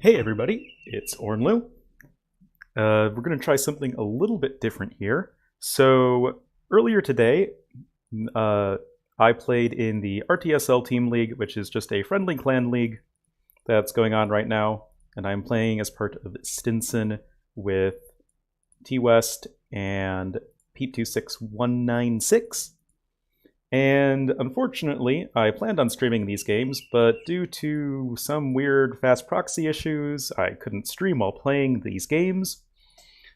Hey everybody, it's Ornlu. We're going to try something a little bit different here. So earlier today, I played in the RTSL Team League, which is just a friendly clan league that's going on right now. And I'm playing as part of Stinson with TWest and Pete26196. And unfortunately, I planned on streaming these games, but due to some weird fast proxy issues, I couldn't stream while playing these games.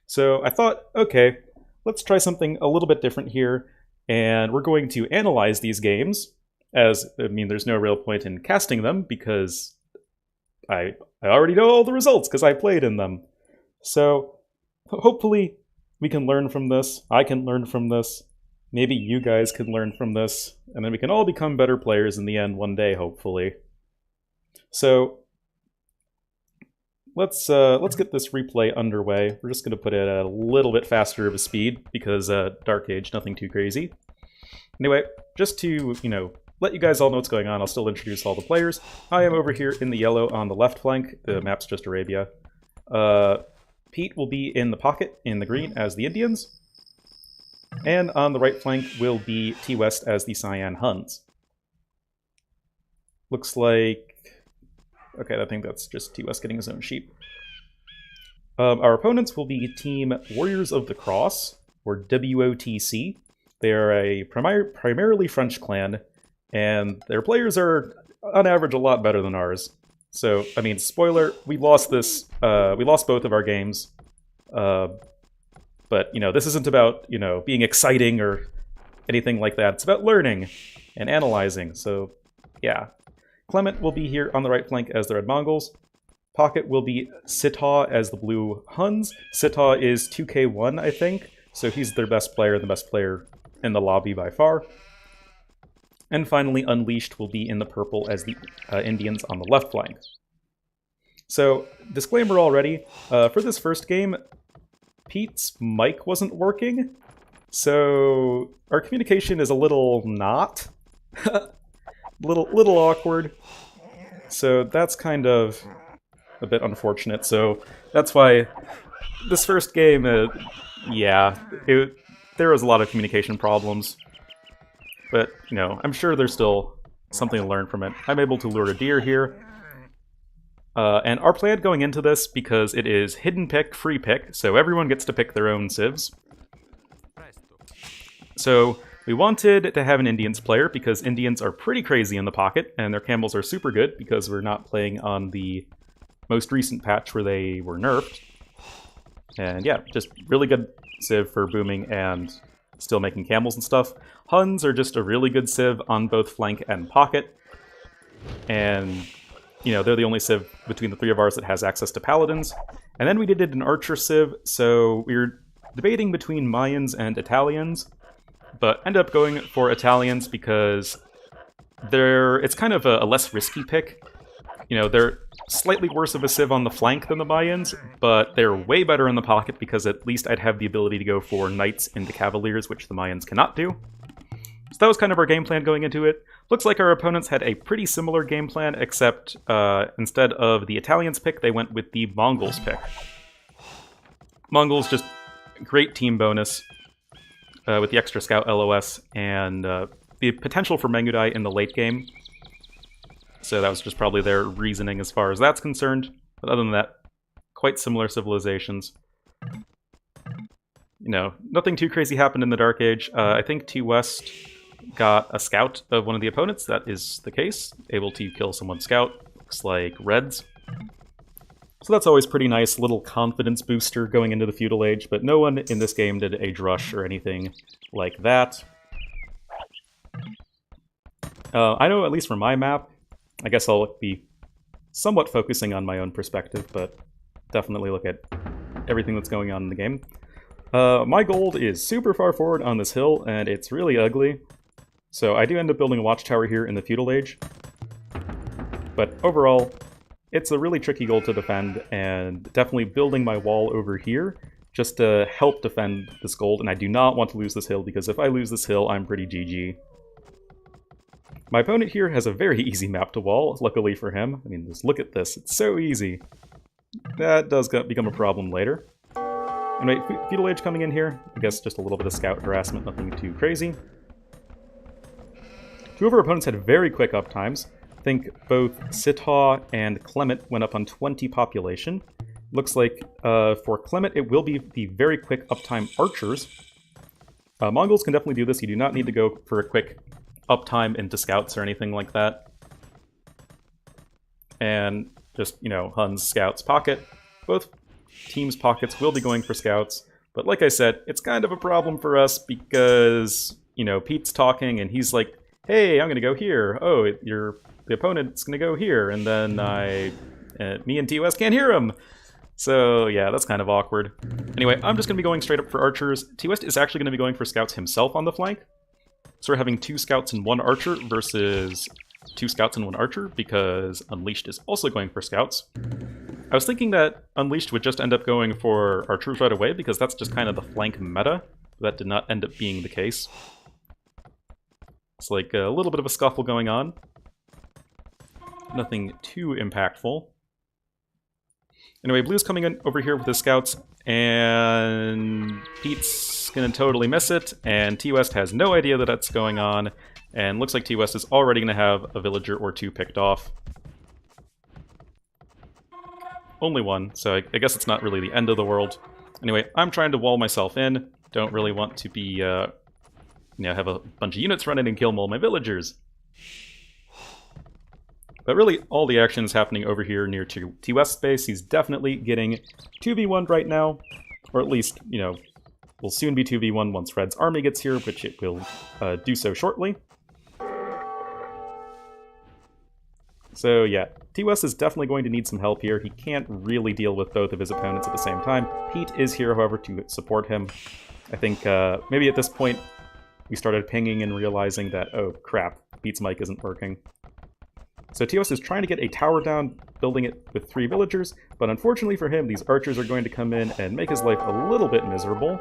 So I thought, okay, let's try something a little bit different here, and we're going to analyze these games, there's no real point in casting them, because I already know all the results, because I played in them. So hopefully we can learn from this, I can learn from this, maybe you guys can learn from this, and then we can all become better players in the end one day, hopefully. So let's get this replay underway. We're just going to put it at a little bit faster of a speed because Dark Age, nothing too crazy. Anyway, just to let you guys all know what's going on, I'll still introduce all the players. I am over here in the yellow on the left flank. The map's just Arabia. Pete will be in the pocket in the green as the Indians. And on the right flank will be TWest as the Cyan Huns. Looks like... okay, I think that's just TWest getting his own sheep. Our opponents will be Team Warriors of the Cross, or WOTC. They are a primarily French clan, and their players are, on average, a lot better than ours. So, I mean, spoiler, we lost both of our games. But, this isn't about, being exciting or anything like that. It's about learning and analyzing. So, yeah. Clement will be here on the right flank as the Red Mongols. Pocket will be Sitaw as the Blue Huns. Sitaw is 2K1, I think. So he's their best player, the best player in the lobby by far. And finally, Unleashed will be in the purple as the Indians on the left flank. So, disclaimer already, for this first game, Pete's mic wasn't working, so our communication is a little not. little awkward. So that's kind of a bit unfortunate. So that's why this first game, there was a lot of communication problems. But, I'm sure there's still something to learn from it. I'm able to lure a deer here. And our plan going into this, because it is hidden pick, free pick, so everyone gets to pick their own civs. So we wanted to have an Indians player, because Indians are pretty crazy in the pocket, and their camels are super good, because we're not playing on the most recent patch where they were nerfed. And yeah, just really good civ for booming and still making camels and stuff. Huns are just a really good civ on both flank and pocket. And they're the only civ between the three of ours that has access to paladins. And then we did an archer civ, so we were debating between Mayans and Italians, but ended up going for Italians because it's kind of a less risky pick. They're slightly worse of a civ on the flank than the Mayans, but they're way better in the pocket because at least I'd have the ability to go for knights into cavaliers, which the Mayans cannot do. So that was kind of our game plan going into it. Looks like our opponents had a pretty similar game plan, except instead of the Italians pick, they went with the Mongols pick. Mongols, just great team bonus with the extra scout LOS and the potential for Mengudai in the late game. So that was just probably their reasoning as far as that's concerned. But other than that, quite similar civilizations. Nothing too crazy happened in the Dark Age. I think TWest got a scout of one of the opponents. That is the case. Able to kill someone's scout. Looks like Reds. So that's always pretty nice. Little confidence booster going into the Feudal Age. But no one in this game did a drush or anything like that. I know, at least for my map, I guess I'll be somewhat focusing on my own perspective, but definitely look at everything that's going on in the game. My gold is super far forward on this hill, and it's really ugly. So I do end up building a watchtower here in the Feudal Age. But overall, it's a really tricky gold to defend, and definitely building my wall over here just to help defend this gold, and I do not want to lose this hill, because if I lose this hill, I'm pretty GG. My opponent here has a very easy map to wall, luckily for him. I mean, just look at this, it's so easy. that does become a problem later. Anyway, Feudal Age coming in here. I guess just a little bit of scout harassment, nothing too crazy. Two of our opponents had very quick up times. I think both Sitaw and Clement went up on 20 population. Looks like for Clement, it will be the very quick uptime archers. Mongols can definitely do this. You do not need to go for a quick uptime into scouts or anything like that. And just, you know, Hun's scouts pocket. Both teams' pockets will be going for scouts. But like I said, it's kind of a problem for us because, you know, Pete's talking and he's like, hey, I'm going to go here. Oh, the opponent's going to go here. And then me and TWest can't hear him. So yeah, that's kind of awkward. Anyway, I'm just going to be going straight up for archers. TWest is actually going to be going for scouts himself on the flank. So we're having 2 scouts and 1 archer versus 2 scouts and 1 archer because Unleashed is also going for scouts. I was thinking that Unleashed would just end up going for archers right away because that's just kind of the flank meta. That did not end up being the case. It's like a little bit of a scuffle going on. Nothing too impactful. Anyway, Blue's coming in over here with his scouts, and Pete's gonna totally miss it, and TWest has no idea that that's going on, and looks like TWest is already gonna have a villager or 2 picked off. Only 1, so I guess it's not really the end of the world. Anyway, I'm trying to wall myself in. Don't really want to be, you know, have a bunch of units run in and kill all my villagers. But really, all the action is happening over here near TWest's space. He's definitely getting 2v1 right now. Or at least, you know, will soon be 2v1 once Red's army gets here, which it will do so shortly. So yeah, TWest is definitely going to need some help here. He can't really deal with both of his opponents at the same time. Pete is here, however, to support him. I think maybe at this point we started pinging and realizing that, oh crap, Pete's mic isn't working. So TWest is trying to get a tower down, building it with 3 villagers, but unfortunately for him, these archers are going to come in and make his life a little bit miserable.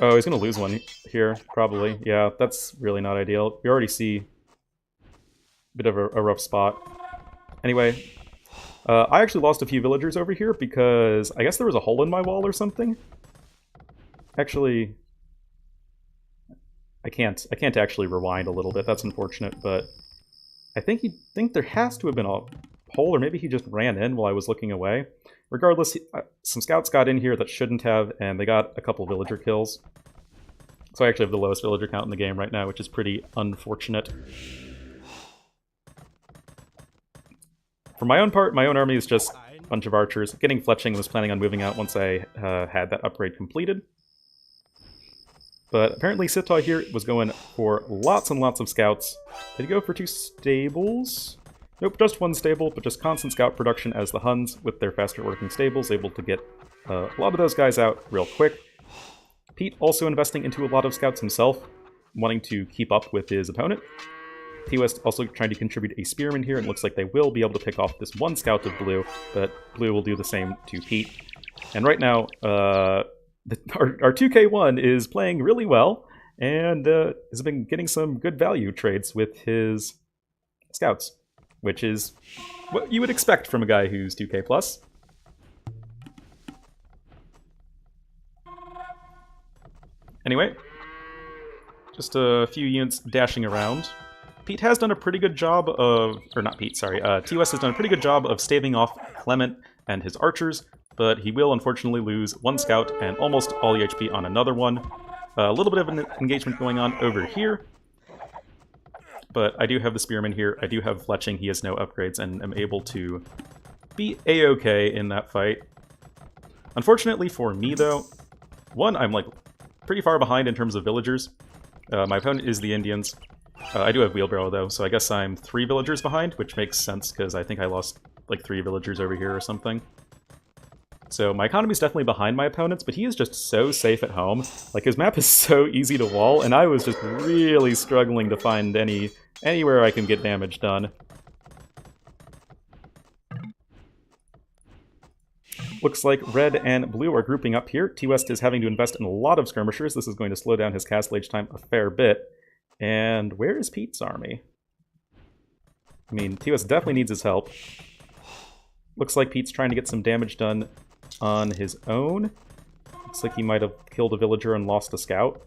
Oh, he's going to lose one here, probably. Yeah, that's really not ideal. We already see a bit of a rough spot. Anyway, I actually lost a few villagers over here because I guess there was a hole in my wall or something. Actually, I can't actually rewind a little bit. That's unfortunate, but I think there has to have been a hole, or maybe he just ran in while I was looking away. Regardless, some scouts got in here that shouldn't have, and they got a couple villager kills. So I actually have the lowest villager count in the game right now, which is pretty unfortunate. For my own part, my own army is just a bunch of archers. Getting Fletching was planning on moving out once I had that upgrade completed. But apparently Sitaw here was going for lots and lots of scouts. Did he go for 2 stables? Nope, just 1 stable, but just constant scout production as the Huns, with their faster working stables, able to get a lot of those guys out real quick. Pete also investing into a lot of scouts himself, wanting to keep up with his opponent. TWest also trying to contribute a spearman here, and it looks like they will be able to pick off this 1 scout of Blue, but Blue will do the same to Pete. And right now, our 2K1 is playing really well, and has been getting some good value trades with his scouts, which is what you would expect from a guy who's 2K+. Anyway, just a few units dashing around. Pete has done a pretty good job of, or not Pete, sorry, TWest has done a pretty good job of staving off Clement and his archers, but he will unfortunately lose 1 scout and almost all the HP on another one. A little bit of an engagement going on over here, but I do have the spearman here, I do have Fletching, he has no upgrades, and am able to be a-okay in that fight. Unfortunately for me though, 1, I'm like pretty far behind in terms of villagers. My opponent is the Indians. I do have wheelbarrow though, so I guess I'm 3 villagers behind, which makes sense because I think I lost like 3 villagers over here or something. So my economy's definitely behind my opponent's, but he is just so safe at home. Like, his map is so easy to wall, and I was just really struggling to find anywhere I can get damage done. Looks like Red and Blue are grouping up here. TWest is having to invest in a lot of skirmishers. This is going to slow down his castle age time a fair bit. And where is Pete's army? I mean, TWest definitely needs his help. Looks like Pete's trying to get some damage done on his own. Looks like he might have killed a villager and lost a scout.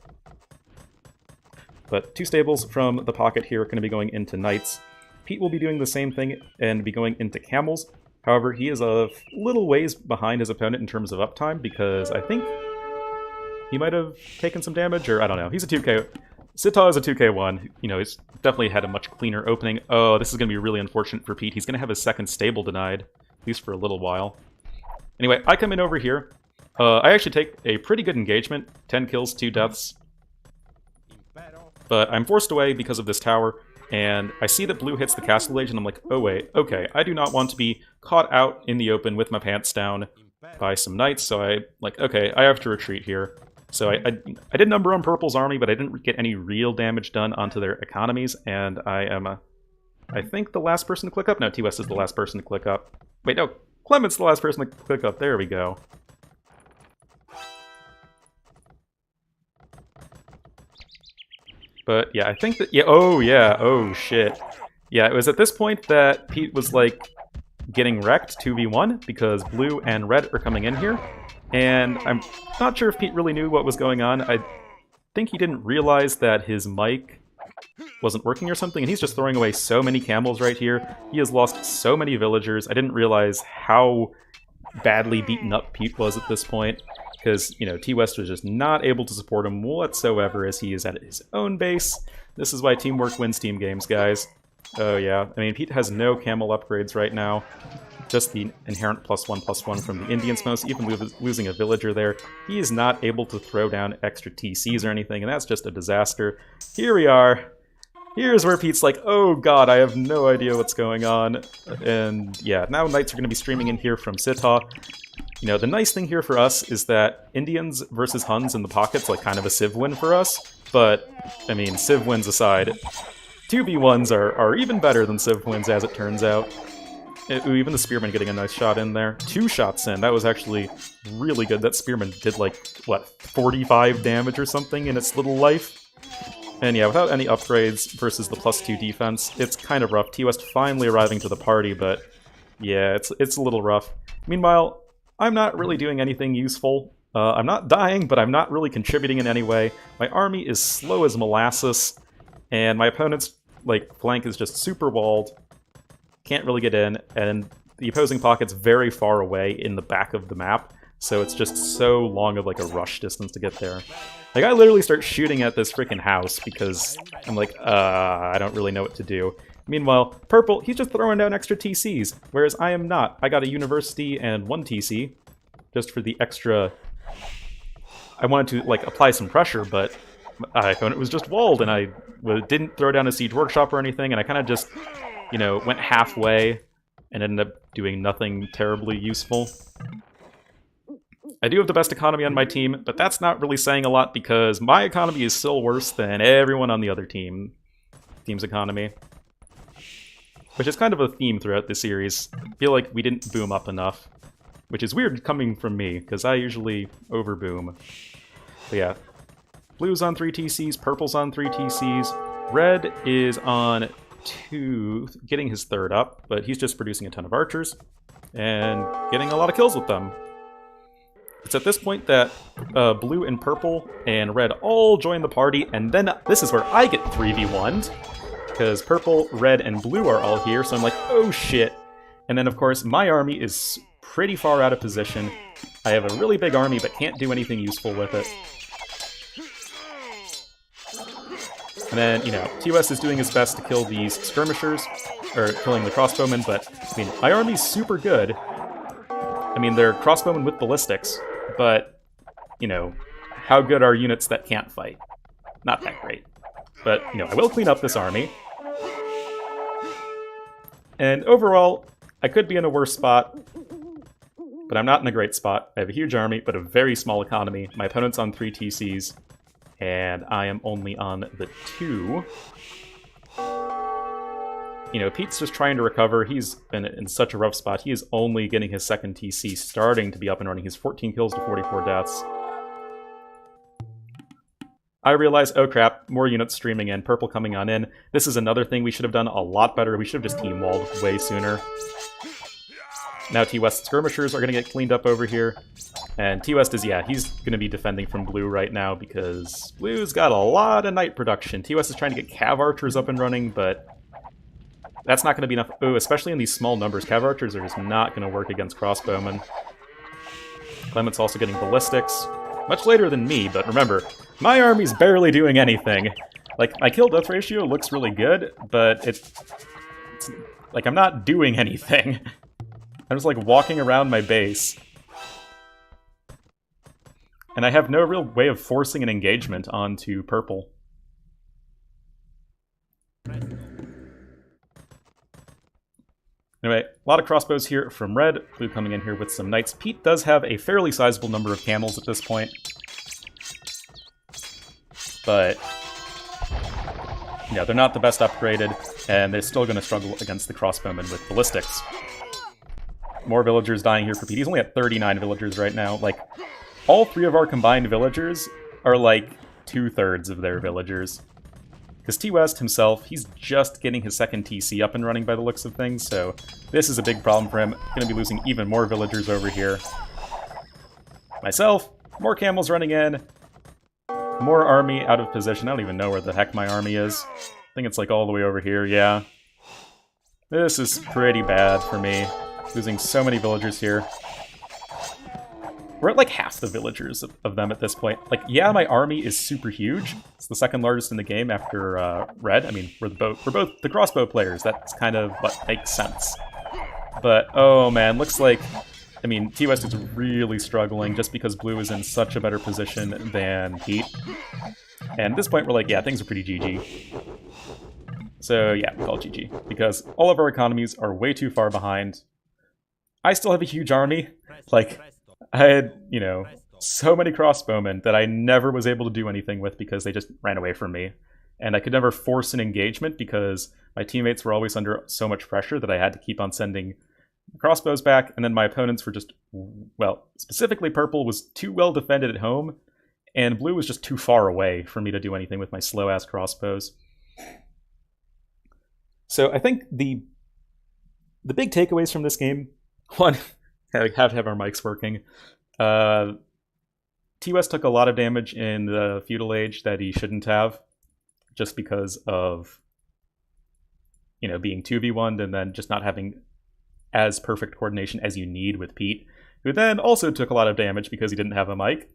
But 2 stables from the pocket here are going to be going into knights. Pete will be doing the same thing and be going into camels. However, he is a little ways behind his opponent in terms of uptime, because I think he might have taken some damage, or I don't know. He's a 2k. Sita is a 2k1. You know, he's definitely had a much cleaner opening. Oh, this is going to be really unfortunate for Pete. He's going to have his second stable denied, at least for a little while. Anyway, I come in over here. I actually take a pretty good engagement. 10 kills, 2 deaths. But I'm forced away because of this tower, and I see that blue hits the castle age, and I'm like, oh wait, okay, I do not want to be caught out in the open with my pants down by some knights, so I, like, okay, I have to retreat here. So I did number on Purple's army, but I didn't get any real damage done onto their economies, and I am, I think, the last person to click up? No, TWest is the last person to click up. Wait, no, Clement's the last person to click up. There we go. But yeah, I think that, yeah, oh shit. Yeah, it was at this point that Pete was like getting wrecked 2v1 because blue and red are coming in here. And I'm not sure if Pete really knew what was going on. I think he didn't realize that his mic wasn't working or something, and he's just throwing away so many camels right here. He has lost so many villagers. I didn't realize how badly beaten up Pete was at this point, because, you know, TWest was just not able to support him whatsoever as he is at his own base. This is why teamwork wins team games, guys. Oh yeah, I mean, Pete has no camel upgrades right now. Just the inherent +1/+1 from the Indian smokes, even losing a villager there. He is not able to throw down extra TCs or anything, and that's just a disaster. Here we are. Here's where Pete's like, oh god, I have no idea what's going on. And yeah, now knights are going to be streaming in here from Sita. You know, the nice thing here for us is that Indians versus Huns in the pocket's like kind of a Civ win for us. But, I mean, Civ wins aside, 2v1s are even better than Civ wins, as it turns out. Ooh, even the Spearman getting a nice shot in there. 2 shots in. That was actually really good. That Spearman did, like, what, 45 damage or something in its little life? And yeah, without any upgrades versus the +2 defense, it's kind of rough. TWest finally arriving to the party, but yeah, it's a little rough. Meanwhile, I'm not really doing anything useful. I'm not dying, but I'm not really contributing in any way. My army is slow as molasses, and my opponent's, like, flank is just super walled. Can't really get in, and the opposing pocket's very far away in the back of the map, so it's just so long of like a rush distance to get there. Like, I literally start shooting at this freaking house because I'm like, I don't really know what to do. Meanwhile, Purple, he's just throwing down extra TCs, whereas I am not. I got a university and 1 TC, just for the extra... I wanted to, like, apply some pressure, but my opponent was just walled, and I didn't throw down a siege workshop or anything, and I kind of just... you know, went halfway and ended up doing nothing terribly useful. I do have the best economy on my team, but that's not really saying a lot because my economy is still worse than everyone on the other team's economy. Which is kind of a theme throughout this series. I feel like we didn't boom up enough. Which is weird coming from me, because I usually overboom. But yeah. Blue's on 3 TCs, purple's on 3 TCs, red is on 2, getting his 3rd up, but he's just producing a ton of archers and getting a lot of kills with them. It's at this point that blue and purple and red all join the party, and then this is where I get 3v1'd, because purple, red, and blue are all here, so I'm like, oh shit. And then of course my army is pretty far out of position. I have a really big army but can't do anything useful with it. And then, you know, TWest is doing his best to kill these skirmishers, or killing the crossbowmen, but, I mean, my army's super good. I mean, they're crossbowmen with ballistics, but, you know, how good are units that can't fight? Not that great. But, you know, I will clean up this army. And overall, I could be in a worse spot, but I'm not in a great spot. I have a huge army, but a very small economy. My opponent's on 3 TCs. And I am only on the 2. You know, Pete's just trying to recover. He's been in such a rough spot. He is only getting his 2nd TC starting to be up and running. He's 14 kills to 44 deaths. I realize, oh crap, more units streaming in, purple coming on in. This is another thing we should have done a lot better. We should have just team walled way sooner. Now TWest skirmishers are going to get cleaned up over here. And TWest is, yeah, he's going to be defending from blue right now because blue's got a lot of knight production. TWest is trying to get cav archers up and running, but that's not going to be enough. Oh, especially in these small numbers. Cav archers are just not going to work against crossbowmen. Clement's also getting ballistics. Much later than me, but remember, my army's barely doing anything. Like, my kill-death ratio looks really good, but it's like, I'm not doing anything. I'm just, like, walking around my base. And I have no real way of forcing an engagement onto purple. Anyway, a lot of crossbows here from red. Blue coming in here with some knights. Pete does have a fairly sizable number of camels at this point. But, you know, they're not the best upgraded, and they're still going to struggle against the crossbowmen with ballistics. More villagers dying here for Pete. He's only at 39 villagers right now. Like, all three of our combined villagers are like 2/3 of their villagers. Because TWest himself, he's just getting his second TC up and running by the looks of things, so this is a big problem for him. Going to be losing even more villagers over here. Myself, more camels running in. More army out of position. I don't even know where the heck my army is. I think it's like all the way over here, yeah. This is pretty bad for me. Losing so many villagers here. We're at like half the villagers of them at this point. Like, yeah, my army is super huge. It's the second largest in the game after red. I mean, we're both the crossbow players. That's kind of what makes sense. But, oh man, looks like... I mean, TWest is really struggling just because blue is in such a better position than Pete. And at this point, we're like, yeah, things are pretty GG. So yeah, we call it GG. Because all of our economies are way too far behind. I still have a huge army. Like, I had, you know, so many crossbowmen that I never was able to do anything with because they just ran away from me. And I could never force an engagement because my teammates were always under so much pressure that I had to keep on sending crossbows back, and then my opponents were just, well, specifically purple was too well defended at home, and blue was just too far away for me to do anything with my slow-ass crossbows. So I think the big takeaways from this game, one, we have to have our mics working. TWest took a lot of damage in the feudal age that he shouldn't have, just because of, you know, being 2v1'd and then just not having as perfect coordination as you need with Pete, who then also took a lot of damage because he didn't have a mic,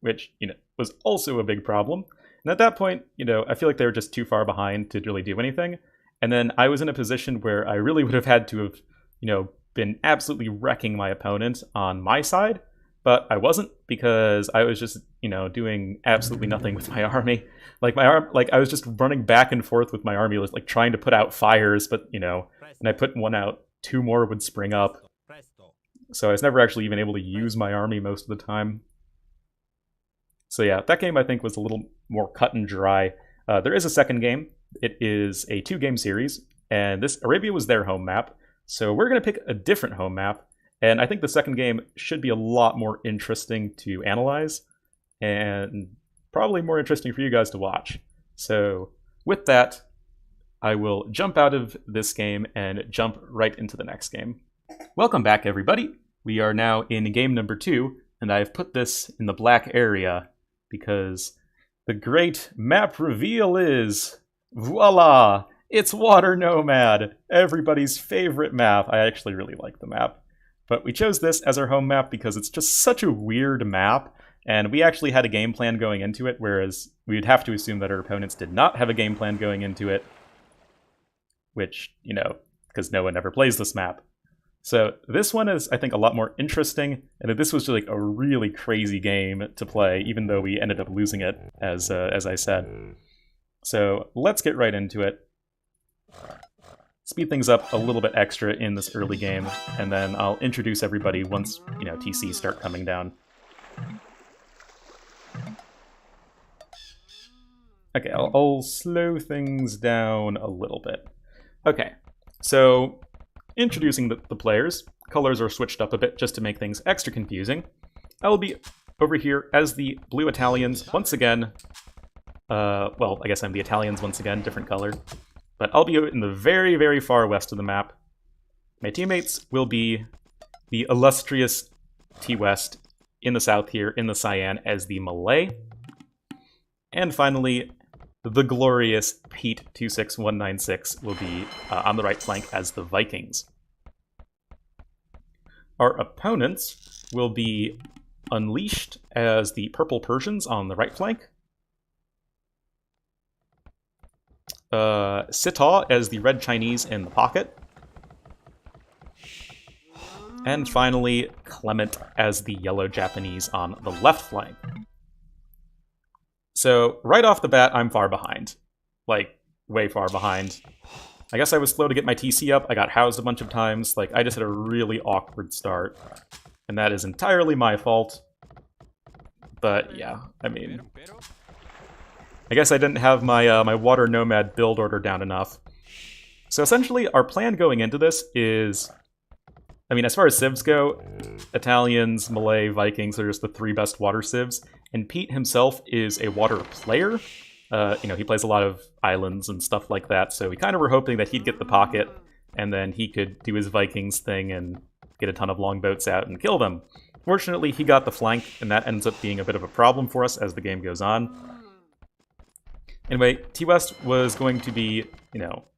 which, you know, was also a big problem. And at that point, you know, I feel like they were just too far behind to really do anything. And then I was in a position where I really would have had to have, you know, been absolutely wrecking my opponent on my side, but I wasn't because I was just, you know, doing absolutely nothing with my army. Like I was just running back and forth with my army, like trying to put out fires, but, you know, and I put one out, two more would spring up. So I was never actually even able to use my army most of the time. So yeah, that game I think was a little more cut and dry. There is a second game. It is a 2-game series, and this Arabia was their home map. So we're going to pick a different home map, and I think the second game should be a lot more interesting to analyze, and probably more interesting for you guys to watch. So with that, I will jump out of this game and jump right into the next game. Welcome back, everybody. We are now in game number 2, and I've put this in the black area because the great map reveal is, voila! It's Water Nomad, everybody's favorite map. I actually really like the map. But we chose this as our home map because it's just such a weird map, and we actually had a game plan going into it, whereas we'd have to assume that our opponents did not have a game plan going into it, which, you know, because no one ever plays this map. So this one is, I think, a lot more interesting, and this was just like a really crazy game to play, even though we ended up losing it, as I said. So let's get right into it. Speed things up a little bit extra in this early game, and then I'll introduce everybody once, you know, TCs start coming down. Okay, I'll slow things down a little bit. Okay, so introducing the players. Colors are switched up a bit just to make things extra confusing. I will be over here as the blue Italians once again. Well, I guess I'm the Italians once again, different color. But I'll be in the very, very far west of the map. My teammates will be the illustrious TWest in the south here, in the Cyan, as the Malay. And finally, the glorious Pete 26196 will be on the right flank as the Vikings. Our opponents will be Unleashed as the Purple Persians on the right flank. Sitaw as the Red Chinese in the pocket. And finally, Clement as the Yellow Japanese on the left flank. So, right off the bat, I'm far behind. Like, way far behind. I guess I was slow to get my TC up, I got housed a bunch of times, like, I just had a really awkward start. And that is entirely my fault. But, yeah, I mean... I guess I didn't have my, my Water Nomad build order down enough. So essentially, our plan going into this is... I mean, as far as civs go, Italians, Malay, Vikings are just the 3 best water civs, and Pete himself is a water player. You know, he plays a lot of islands and stuff like that, so we kind of were hoping that he'd get the pocket, and then he could do his Vikings thing and get a ton of longboats out and kill them. Fortunately, he got the flank, and that ends up being a bit of a problem for us as the game goes on. Anyway, TWest was going to be, you know...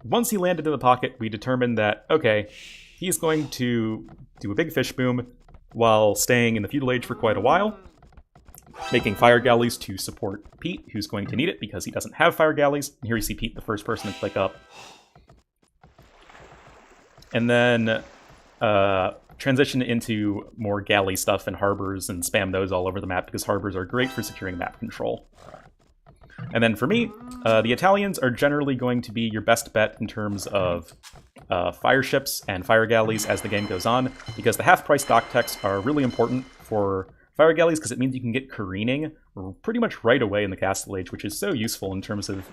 Once he landed in the pocket, we determined that, okay, he's going to do a big fish boom while staying in the feudal age for quite a while, making fire galleys to support Pete, who's going to need it because he doesn't have fire galleys. And here you see Pete, the first person to click up. And then transition into more galley stuff and harbors and spam those all over the map because harbors are great for securing map control. And then for me, the Italians are generally going to be your best bet in terms of fire ships and fire galleys as the game goes on, because the half-price dock techs are really important for fire galleys because it means you can get careening pretty much right away in the Castle Age, which is so useful in terms of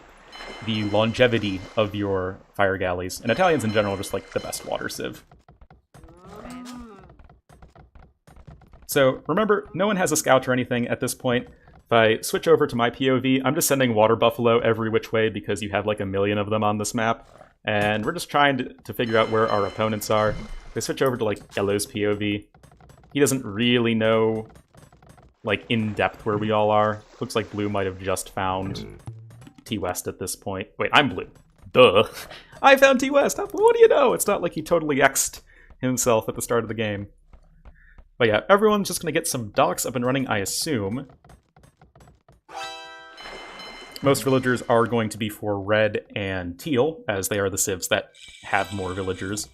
the longevity of your fire galleys. And Italians in general are just like the best water civ. So remember, no one has a scout or anything at this point. If I switch over to my POV, I'm just sending water buffalo every which way because you have like a million of them on this map. And we're just trying to figure out where our opponents are. If I switch over to like Yellow's POV, he doesn't really know like in depth where we all are. Looks like Blue might have just found TWest at this point. Wait, I'm Blue. Duh. I found TWest. What do you know? It's not like he totally X'd himself at the start of the game. But yeah, everyone's just going to get some docks up and running, I assume. Most villagers are going to be for red and teal, as they are the civs that have more villagers.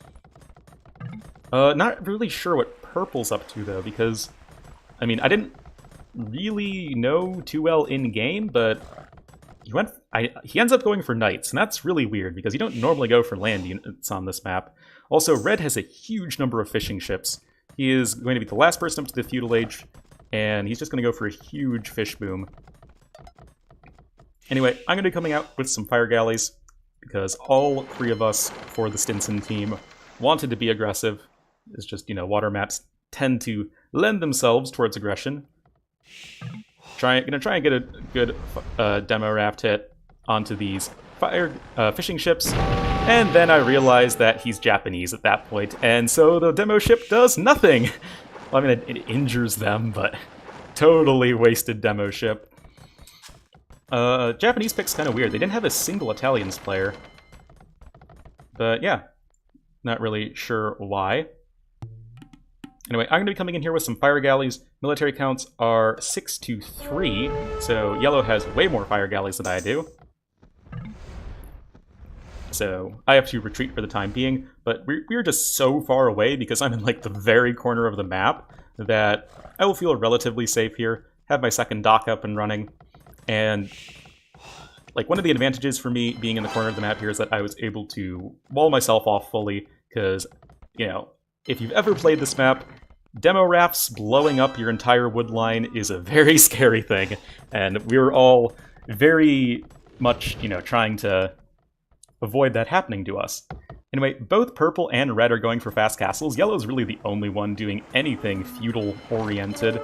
Not really sure what purple's up to, though, because, I mean, I didn't really know too well in-game, but he ends up going for knights, and that's really weird, because you don't normally go for land units on this map. Also, red has a huge number of fishing ships. He is going to be the last person up to the feudal age, and he's just going to go for a huge fish boom. Anyway, I'm going to be coming out with some fire galleys, because all 3 of us for the Stinson team wanted to be aggressive. It's just, you know, water maps tend to lend themselves towards aggression. Gonna try and get a good demo raft hit onto these fishing ships, and then I realized that he's Japanese at that point, and so the demo ship does nothing! Well, I mean, it injures them, but totally wasted demo ship. Japanese pick's kind of weird. They didn't have a single Italians player. But yeah, not really sure why. Anyway, I'm going to be coming in here with some fire galleys. Military counts are 6 to 3, so Yellow has way more fire galleys than I do. So I have to retreat for the time being, but we're just so far away because I'm in like the very corner of the map that I will feel relatively safe here, have my second dock up and running. And like one of the advantages for me being in the corner of the map here is that I was able to wall myself off fully because, you know, if you've ever played this map, demo rafts blowing up your entire wood line is a very scary thing. And we were all very much, you know, trying to avoid that happening to us. Anyway, both purple and red are going for fast castles. Yellow's really the only one doing anything feudal-oriented.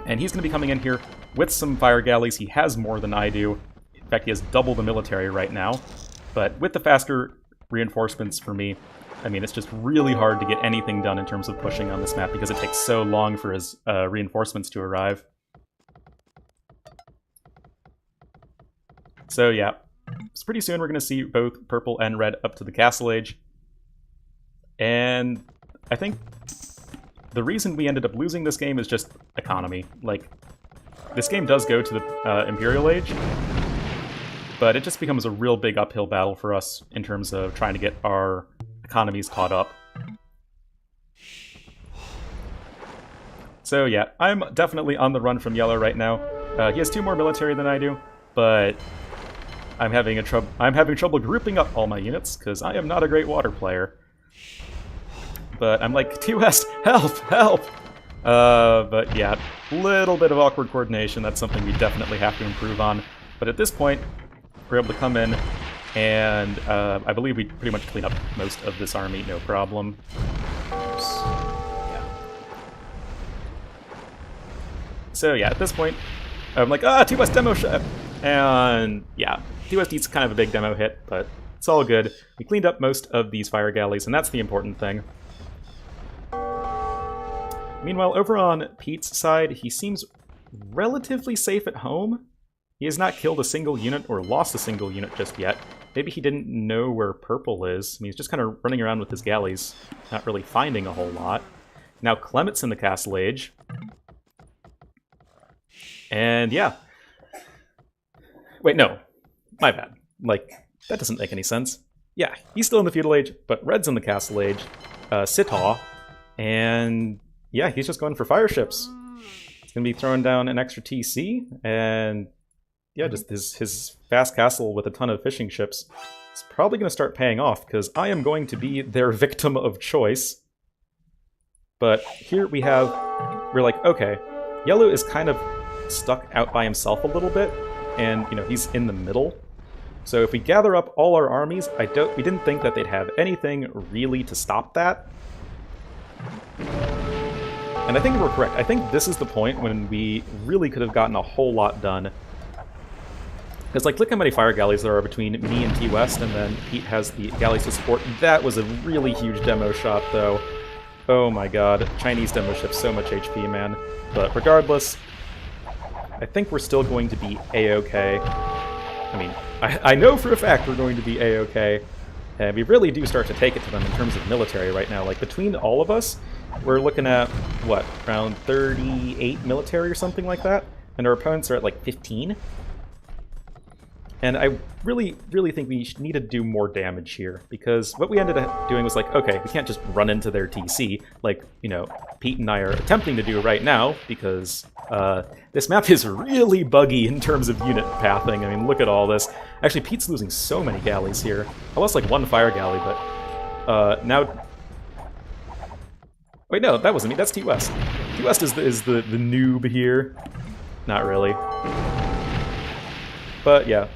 And he's going to be coming in here with some fire galleys. He has more than I do. In fact, he has double the military right now. But with the faster reinforcements for me, I mean, it's just really hard to get anything done in terms of pushing on this map because it takes so long for his reinforcements to arrive. So yeah, so pretty soon we're going to see both purple and red up to the Castle Age. And I think the reason we ended up losing this game is just economy. Like, this game does go to the Imperial Age, but it just becomes a real big uphill battle for us in terms of trying to get our economies caught up. So yeah, I'm definitely on the run from yellow right now. He has 2 more military than I do, but I'm having trouble grouping up all my units because I am not a great water player. But I'm like, TWest, help, help! But yeah, little bit of awkward coordination. That's something we definitely have to improve on. But at this point, we're able to come in, and I believe we pretty much clean up most of this army, no problem. Oops. Yeah. So yeah, at this point, I'm like, TWest demo ship! And yeah, TWest eats kind of a big demo hit, but it's all good. We cleaned up most of these fire galleys, and that's the important thing. Meanwhile, over on Pete's side, he seems relatively safe at home. He has not killed a single unit or lost a single unit just yet. Maybe he didn't know where purple is. I mean, he's just kind of running around with his galleys, not really finding a whole lot. Now Clement's in the Castle Age. And yeah. Wait, no. My bad. Like, that doesn't make any sense. Yeah, he's still in the Feudal Age, but Red's in the Castle Age. Sitaw. And yeah, he's just going for fire ships. He's going to be throwing down an extra TC, and yeah, just his fast castle with a ton of fishing ships is probably going to start paying off, because I am going to be their victim of choice. But here we're like, okay, yellow is kind of stuck out by himself a little bit, and, you know, he's in the middle. So if we gather up all our armies, we didn't think that they'd have anything really to stop that. And I think we're correct. I think this is the point when we really could have gotten a whole lot done. Because, like, look how many fire galleys there are between me and TWest, and then Pete has the galleys to support. That was a really huge demo shot, though. Oh my god. Chinese demo ship, so much HP, man. But regardless, I think we're still going to be A-okay. I mean, I know for a fact we're going to be A-okay. And we really do start to take it to them in terms of military right now. Like, between all of us, we're looking at, what, around 38 military or something like that? And our opponents are at, like, 15? And I really, really think we need to do more damage here, because what we ended up doing was like, okay, we can't just run into their TC, like, you know, Pete and I are attempting to do right now, because this map is really buggy in terms of unit pathing. I mean, look at all this. Actually, Pete's losing so many galleys here. I lost like 1 fire galley, but now... Wait, no, that wasn't me, that's TWest. TWest is the noob here. Not really. But yeah.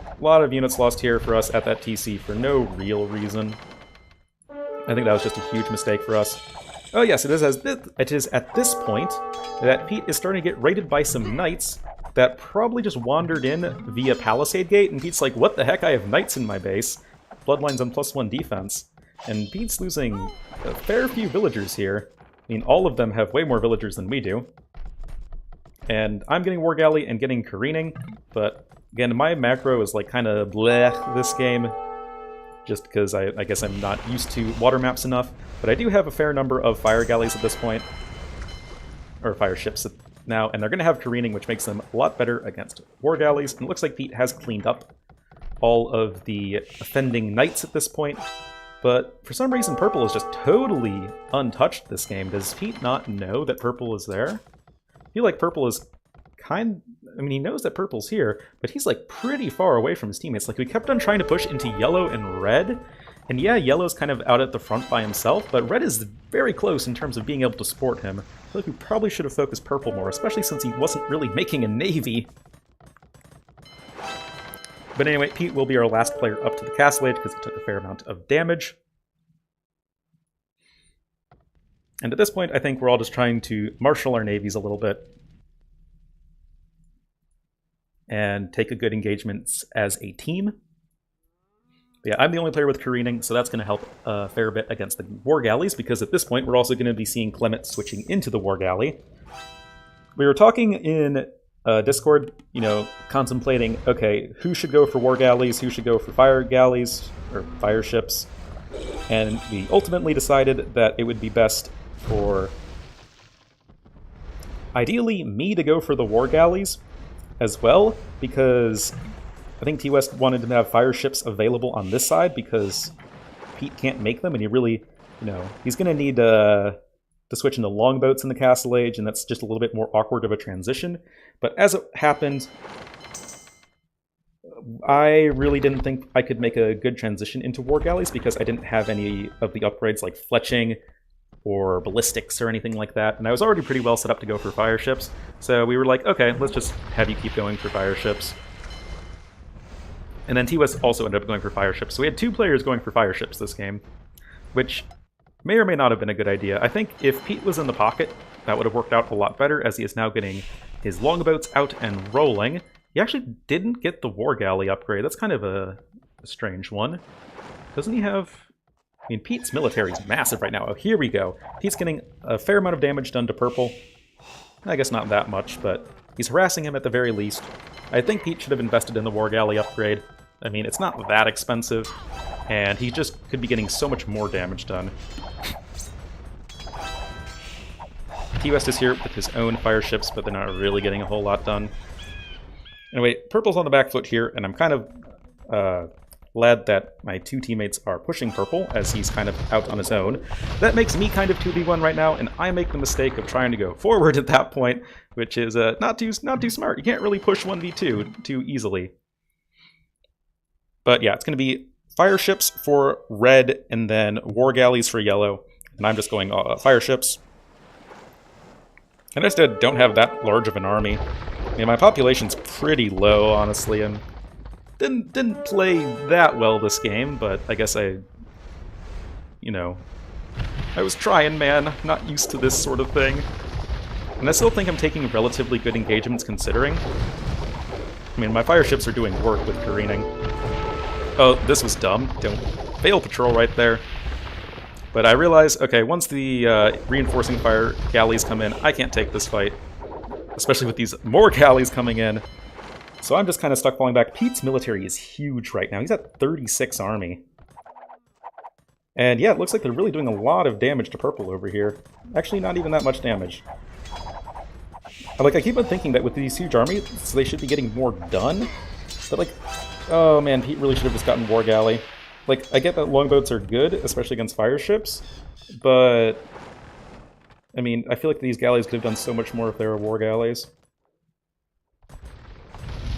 A lot of units lost here for us at that TC for no real reason. I think that was just a huge mistake for us. Oh yes, it is at this point that Pete is starting to get raided by some knights that probably just wandered in via Palisade Gate, and Pete's like, what the heck, I have knights in my base. Bloodlines on +1 defense. And Pete's losing a fair few villagers here. I mean, all of them have way more villagers than we do. And I'm getting War Galley and getting Careening, but again, my macro is like kind of bleh this game, just because I guess I'm not used to water maps enough. But I do have a fair number of fire galleys at this point, or fire ships now, and they're going to have Careening, which makes them a lot better against War Galleys. And it looks like Pete has cleaned up all of the offending knights at this point. But for some reason, purple is just totally untouched this game. Does Pete not know that purple is there? I feel like purple is I mean, he knows that purple's here, but he's like pretty far away from his teammates. Like, we kept on trying to push into yellow and red, and yeah, yellow's kind of out at the front by himself, but red is very close in terms of being able to support him. I feel like we probably should have focused purple more, especially since he wasn't really making a navy. But anyway, Pete will be our last player up to the Castle Age because he took a fair amount of damage. And at this point, I think we're all just trying to marshal our navies a little bit and take a good engagements as a team. But yeah, I'm the only player with careening, so that's going to help a fair bit against the War Galleys, because at this point we're also going to be seeing Clement switching into the War Galley. We were talking in Discord, contemplating, okay, who should go for War Galleys, who should go for Fire Galleys, or Fire Ships, and we ultimately decided that it would be best for, ideally, me to go for the War Galleys as well, because I think TWest wanted to have fire ships available on this side because Pete can't make them, and he really, he's going to need to switch into longboats in the Castle Age, and that's just a little bit more awkward of a transition. But as it happened, I really didn't think I could make a good transition into War Galleys because I didn't have any of the upgrades like fletching or ballistics or anything like that, and I was already pretty well set up to go for fire ships. So we were like, okay, let's just have you keep going for fire ships. And then TWest also ended up going for fire ships. So we had 2 players going for fire ships this game, which may or may not have been a good idea. I think if Pete was in the pocket, that would have worked out a lot better, as he is now getting his longboats out and rolling. He actually didn't get the War Galley upgrade. That's kind of a strange one. Doesn't he have... I mean, Pete's military is massive right now. Oh, here we go. Pete's getting a fair amount of damage done to purple. I guess not that much, but he's harassing him at the very least. I think Pete should have invested in the War Galley upgrade. I mean, it's not that expensive, and he just could be getting so much more damage done. TWest is here with his own fire ships, but they're not really getting a whole lot done. Anyway, purple's on the back foot here, and I'm kind of glad that my 2 teammates are pushing purple, as he's kind of out on his own. That makes me kind of 2v1 right now, and I make the mistake of trying to go forward at that point, which is not too smart. You can't really push 1v2 too easily. But yeah, it's going to be fire ships for red, and then War Galleys for yellow, and I'm just going fire ships. And I just don't have that large of an army. I mean, my population's pretty low, honestly, and didn't play that well this game, but I guess I was trying, man. Not used to this sort of thing. And I still think I'm taking relatively good engagements considering. I mean, my fire ships are doing work with careening. Oh, this was dumb. Don't fail patrol right there. But I realize, okay, once the reinforcing fire galleys come in, I can't take this fight. Especially with these more galleys coming in. So I'm just kind of stuck falling back. Pete's military is huge right now. He's at 36 army. And yeah, it looks like they're really doing a lot of damage to purple over here. Actually, not even that much damage. I keep on thinking that with these huge armies, they should be getting more done. But oh man, Pete really should have just gotten War Galley. I get that longboats are good, especially against fire ships, but I mean, I feel like these galleys could have done so much more if they were War Galleys.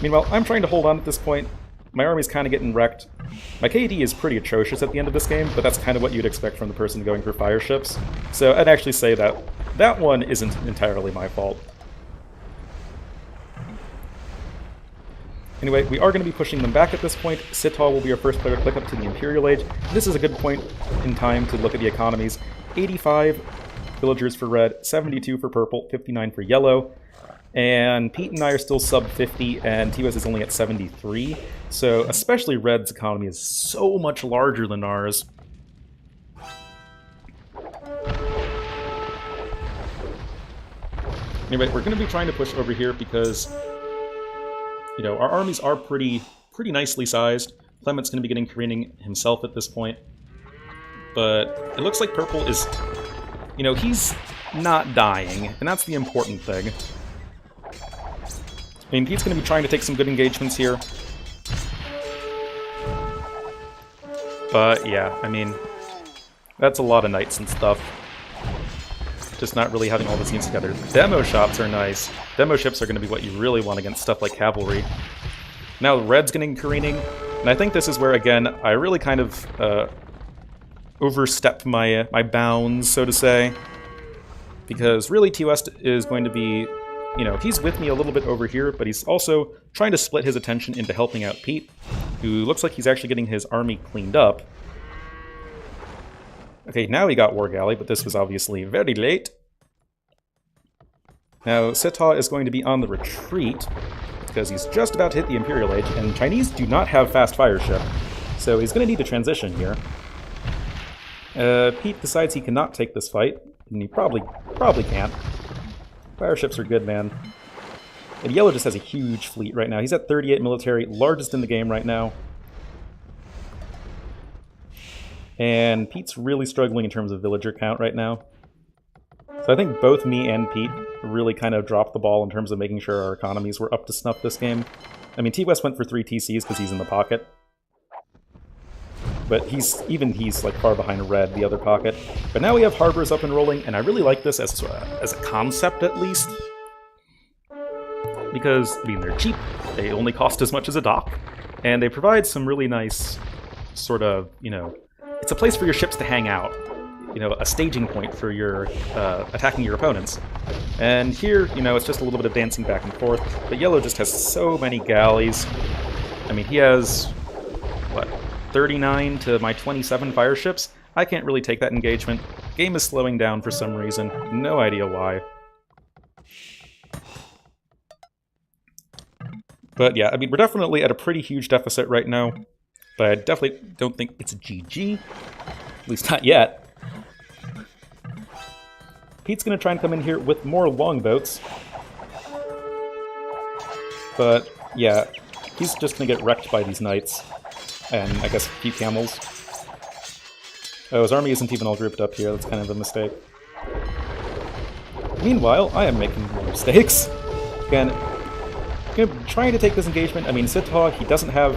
Meanwhile, I'm trying to hold on at this point. My army's kind of getting wrecked. My KD is pretty atrocious at the end of this game, but that's kind of what you'd expect from the person going for fire ships. So I'd actually say that that one isn't entirely my fault. Anyway, we are going to be pushing them back at this point. Sithal will be our first player to click up to the Imperial Age. This is a good point in time to look at the economies. 85 villagers for red, 72 for purple, 59 for yellow. And Pete and I are still sub 50, and TWest is only at 73. So, especially Red's economy is so much larger than ours. Anyway, we're going to be trying to push over here because, our armies are pretty nicely sized. Clement's going to be getting careening himself at this point. But it looks like purple is, he's not dying, and that's the important thing. I mean, Pete's going to be trying to take some good engagements here. But, yeah, I mean, that's a lot of knights and stuff. Just not really having all the scenes together. Demo shops are nice. Demo ships are going to be what you really want against stuff like cavalry. Now, red's getting careening, and I think this is where, again, I really kind of overstepped my bounds, so to say. Because, really, TWest is going to be... he's with me a little bit over here, but he's also trying to split his attention into helping out Pete, who looks like he's actually getting his army cleaned up. Okay, now he got War Galley, but this was obviously very late. Now, Sithal is going to be on the retreat, because he's just about to hit the Imperial Age, and Chinese do not have fast fire ship. So he's going to need to transition here. Pete decides he cannot take this fight, and he probably can't. Fireships are good, man. And Yellow just has a huge fleet right now. He's at 38 military, largest in the game right now. And Pete's really struggling in terms of villager count right now. So I think both me and Pete really kind of dropped the ball in terms of making sure our economies were up to snuff this game. I mean, TWest went for 3 TCs because he's in the pocket. But he's like far behind Red, the other pocket. But now we have harbors up and rolling, and I really like this as a concept at least. Because, I mean, they're cheap, they only cost as much as a dock, and they provide some really nice sort of, you know, it's a place for your ships to hang out. You know, a staging point for your attacking your opponents. And here, you know, it's just a little bit of dancing back and forth, but Yellow just has so many galleys. I mean, he has, what, 39 to my 27 fire ships? I can't really take that engagement. Game is slowing down for some reason, no idea why. But yeah, I mean, we're definitely at a pretty huge deficit right now, but I definitely don't think it's a GG, at least not yet. Pete's going to try and come in here with more longboats. But, yeah, he's just going to get wrecked by these knights. And, I guess, a few camels. Oh, his army isn't even all grouped up here. That's kind of a mistake. Meanwhile, I am making more mistakes. Again, trying to take this engagement. I mean, Sitaw, he doesn't have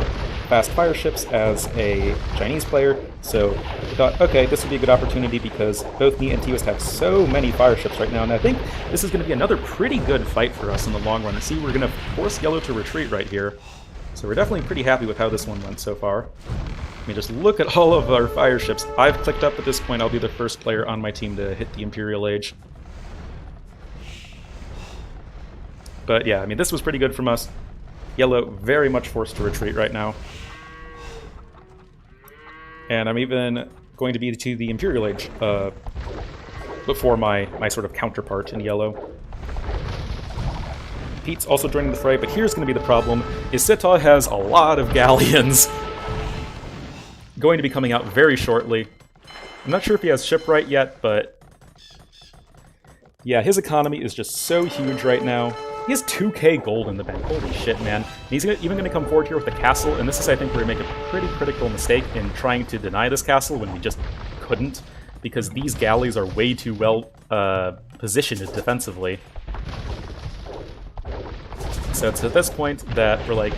fast fire ships as a Chinese player, so I thought, okay, this would be a good opportunity because both me and TWest have so many fire ships right now, and I think this is going to be another pretty good fight for us in the long run. And see, we're going to force Yellow to retreat right here, so we're definitely pretty happy with how this one went so far. I mean, just look at all of our fire ships. I've clicked up at this point. I'll be the first player on my team to hit the Imperial Age. But yeah, I mean, this was pretty good from us. Yellow very much forced to retreat right now. And I'm even going to be to the Imperial Age before my sort of counterpart in Yellow. Pete's also joining the fray, but here's going to be the problem, is Sitaw has a lot of galleons going to be coming out very shortly. I'm not sure if he has shipwright yet, but yeah, his economy is just so huge right now. He has 2k gold in the bank. Holy shit, man. And he's even going to come forward here with a castle, and this is, I think, where we make a pretty critical mistake in trying to deny this castle when we just couldn't, because these galleys are way too well positioned defensively. So it's at this point that we're like,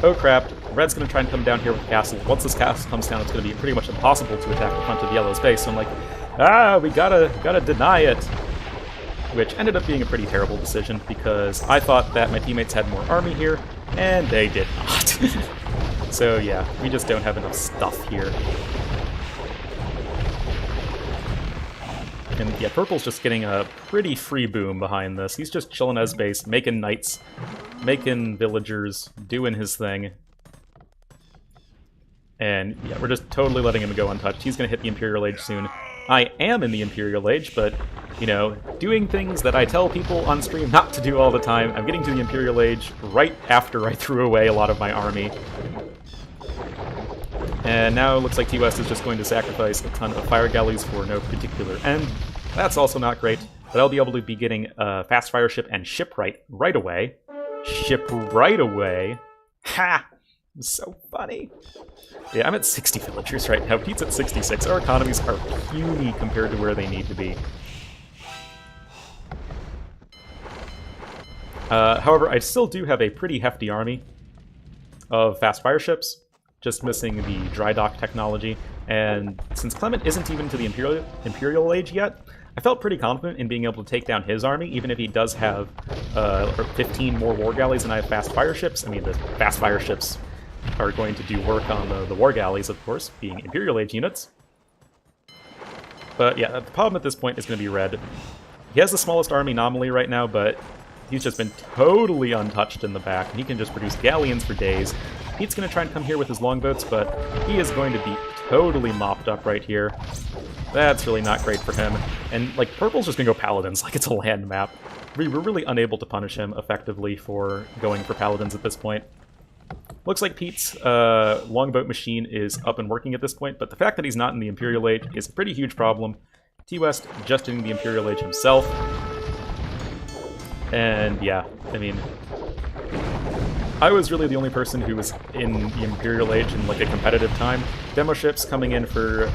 oh crap, Red's going to try and come down here with a castle. Once this castle comes down, it's going to be pretty much impossible to attack the front of Yellow's base. So I'm like, we gotta deny it. Which ended up being a pretty terrible decision, because I thought that my teammates had more army here, and they did not. So yeah, we just don't have enough stuff here. And yeah, Purple's just getting a pretty free boom behind this. He's just chilling at his base, making knights, making villagers, doing his thing. And yeah, we're just totally letting him go untouched. He's going to hit the Imperial Age soon. I am in the Imperial Age, but, you know, doing things that I tell people on stream not to do all the time. I'm getting to the Imperial Age right after I threw away a lot of my army. And now it looks like TWest is just going to sacrifice a ton of fire galleys for no particular end. That's also not great, but I'll be able to be getting a fast fire ship and shipwright right away. Ship right away. Ha! So funny. Yeah, I'm at 60 villagers right now. Pete's at 66. Our economies are puny compared to where they need to be. However, I still do have a pretty hefty army of fast fire ships, just missing the dry dock technology. And since Clement isn't even to the Imperial Age yet, I felt pretty confident in being able to take down his army, even if he does have 15 more war galleys than I have fast fire ships. I mean, the fast fire ships are going to do work on the war galleys, of course, being Imperial Age units. But yeah, the problem at this point is going to be Red. He has the smallest army nominally right now, but he's just been totally untouched in the back, and he can just produce galleons for days. Pete's going to try and come here with his longboats, but he is going to be totally mopped up right here. That's really not great for him. And, like, Purple's just going to go Paladins like it's a land map. We were really unable to punish him effectively for going for Paladins at this point. Looks like Pete's longboat machine is up and working at this point, but the fact that he's not in the Imperial Age is a pretty huge problem. TWest just in the Imperial Age himself. And yeah, I mean, I was really the only person who was in the Imperial Age in like a competitive time. Demo ships coming in for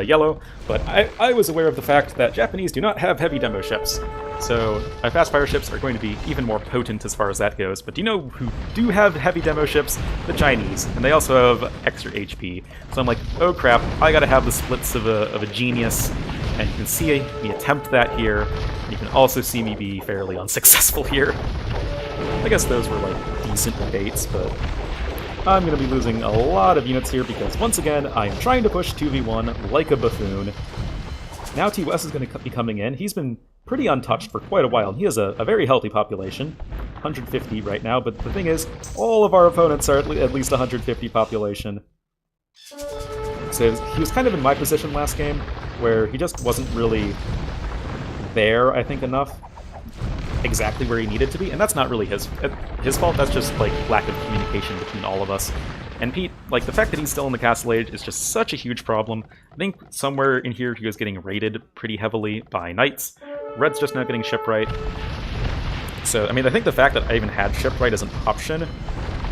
yellow, but I was aware of the fact that Japanese do not have heavy demo ships. So my fast fire ships are going to be even more potent as far as that goes. But do you know who do have heavy demo ships? The Chinese, and they also have extra HP. So I'm like, oh crap, I gotta have the splits of a genius. And you can see me attempt that here. You can also see me be fairly unsuccessful here. I guess those were like decent debates, but I'm going to be losing a lot of units here because once again I am trying to push 2v1 like a buffoon. Now TWest is going to be coming in. He's been pretty untouched for quite a while. He has a very healthy population, 150 right now, but the thing is, all of our opponents are at least 150 population. So he was kind of in my position last game, where he just wasn't really there, I think, enough. Exactly where he needed to be, and that's not really his fault, that's just, like, lack of communication between all of us. And Pete, like, the fact that he's still in the Castle Age is just such a huge problem. I think somewhere in here he was getting raided pretty heavily by Knights. Red's just not getting Shipwright. So, I mean, I think the fact that I even had Shipwright as an option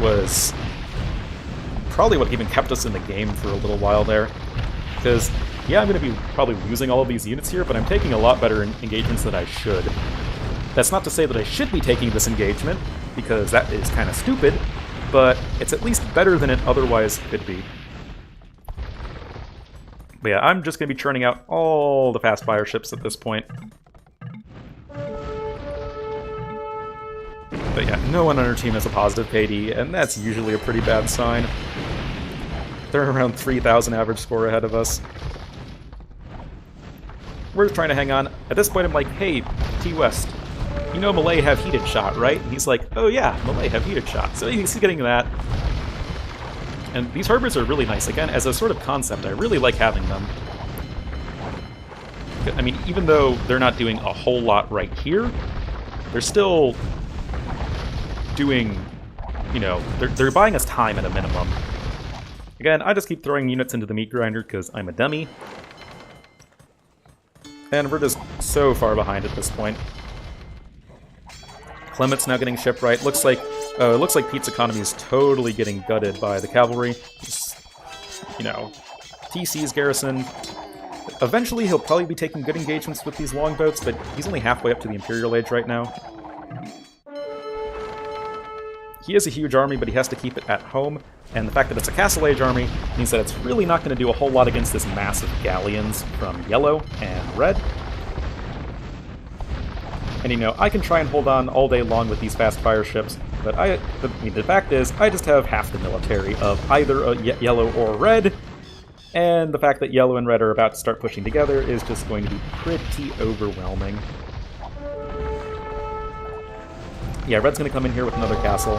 was probably what even kept us in the game for a little while there. Because, yeah, I'm going to be probably losing all of these units here, but I'm taking a lot better engagements than I should. That's not to say that I should be taking this engagement, because that is kind of stupid, but it's at least better than it otherwise could be. But yeah, I'm just going to be churning out all the fast fire ships at this point. But yeah, no one on our team has a positive KD, and that's usually a pretty bad sign. They're around 3,000 average score ahead of us. We're just trying to hang on. At this point, I'm like, hey, TWest, you know Malay have heated shot, right? And he's like, oh yeah, Malay have heated shot. So he's getting that. And these harbors are really nice. Again, as a sort of concept, I really like having them. I mean, even though they're not doing a whole lot right here, they're still doing, you know, they're buying us time at a minimum. Again, I just keep throwing units into the meat grinder because I'm a dummy. And we're just so far behind at this point. Clement's now getting Shipwright. Looks like Pete's economy is totally getting gutted by the cavalry. Just, you know, TC's garrison. Eventually he'll probably be taking good engagements with these longboats, but he's only halfway up to the Imperial Age right now. He has a huge army, but he has to keep it at home, and the fact that it's a Castle Age army means that it's really not going to do a whole lot against this massive galleons from yellow and red. And, you know, I can try and hold on all day long with these fast fire ships, but the fact is, I just have half the military of either yellow or red, and the fact that yellow and red are about to start pushing together is just going to be pretty overwhelming. Yeah, red's going to come in here with another castle.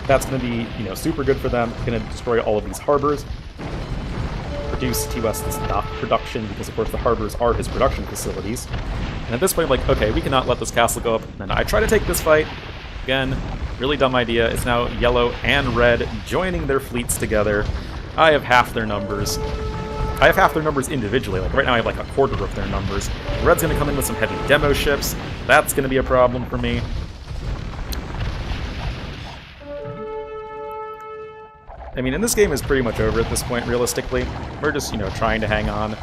That's going to be, you know, super good for them. Going to destroy all of these harbors. Reduce TWest's dock production, because of course the harbors are his production facilities. And at this point I'm like, okay, we cannot let this castle go up. And I try to take this fight. Again, really dumb idea. It's now yellow and red joining their fleets together. I have half their numbers. I have half their numbers individually. Like right now I have like a quarter of their numbers. Red's going to come in with some heavy demo ships. That's going to be a problem for me. I mean, and this game is pretty much over at this point, realistically. We're just, you know, trying to hang on.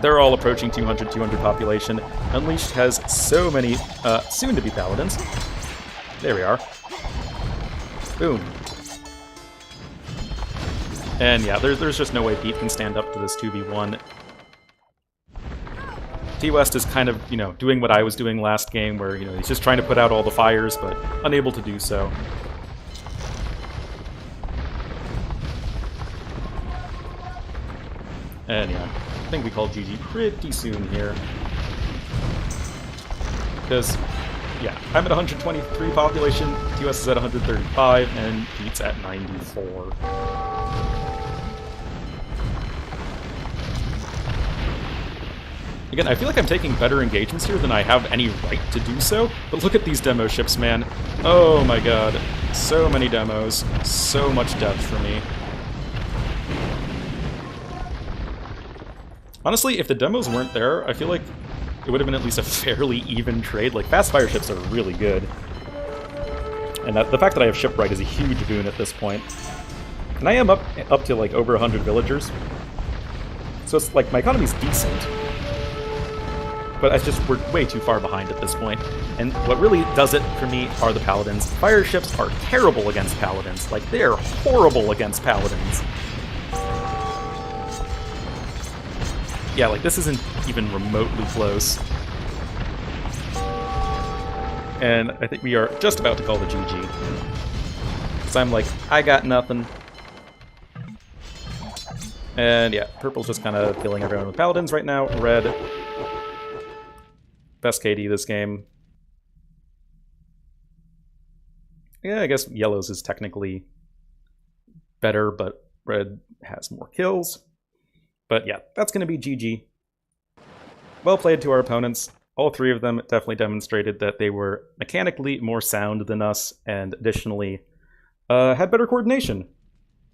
They're all approaching 200 population. Unleashed has so many soon-to-be paladins. There we are. Boom. And yeah, there's just no way Pete can stand up to this 2v1. TWest is kind of, you know, doing what I was doing last game, where, you know, he's just trying to put out all the fires, but unable to do so. And yeah, I think we call GG pretty soon here. Because, yeah, I'm at 123 population, TWest is at 135, and Pete's at 94. Again, I feel like I'm taking better engagements here than I have any right to do so, but look at these demo ships, man. Oh my god. So many demos. So much death for me. Honestly, if the demos weren't there, I feel like it would have been at least a fairly even trade. Like, fast fire ships are really good. And the fact that I have shipwright is a huge boon at this point. And I am up to like over 100 villagers. So it's like, my economy's decent. But it's just, we're way too far behind at this point. And what really does it for me are the paladins. Fire ships are terrible against paladins. Like, they're horrible against paladins. Yeah, like, this isn't even remotely close. And I think we are just about to call the GG. Because I'm like, I got nothing. And yeah, purple's just kind of killing everyone with paladins right now. Red, best KD this game. Yeah, I guess yellow's is technically better, but red has more kills. But yeah, that's going to be GG. Well played to our opponents. All three of them definitely demonstrated that they were mechanically more sound than us, and additionally had better coordination.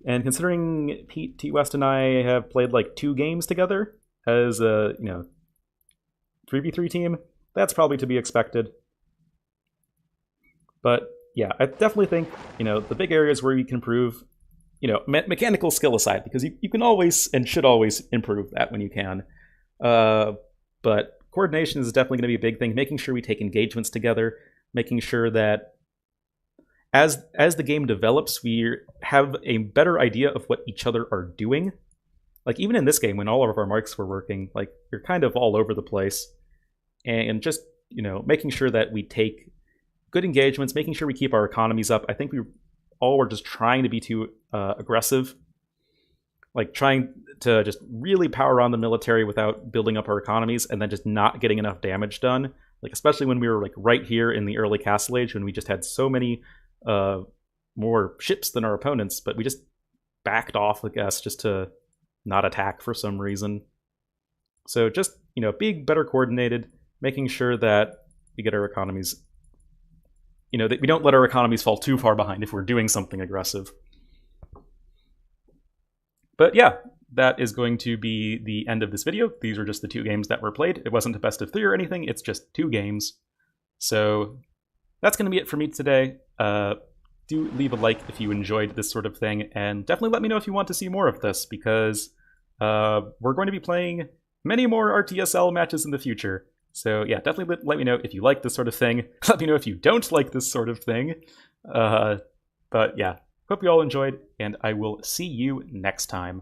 And considering Pete, TWest, and I have played like 2 games together as a 3v3 team, that's probably to be expected. But yeah, I definitely think the big areas where you can improve, mechanical skill aside, because you can always and should always improve that when you can. But coordination is definitely going to be a big thing. Making sure we take engagements together, making sure that as the game develops, we have a better idea of what each other are doing. Like, even in this game, when all of our marks were working, like, you're kind of all over the place. And just, making sure that we take good engagements, making sure we keep our economies up. I think we all were just trying to be too aggressive. Like, trying to just really power on the military without building up our economies, and then just not getting enough damage done. Like, especially when we were, like, right here in the early Castle Age, when we just had so many more ships than our opponents, but we just backed off, I guess, just to not attack for some reason. So just, being better coordinated, making sure that we get our economies, that we don't let our economies fall too far behind if we're doing something aggressive. But yeah, that is going to be the end of this video. These are just the 2 games that were played. It wasn't a best of 3 or anything, it's just 2 games. So that's going to be it for me today. Do leave a like if you enjoyed this sort of thing, and definitely let me know if you want to see more of this, because we're going to be playing many more RTSL matches in the future. So yeah, definitely let me know if you like this sort of thing. Let me know if you don't like this sort of thing. But yeah, hope you all enjoyed, and I will see you next time.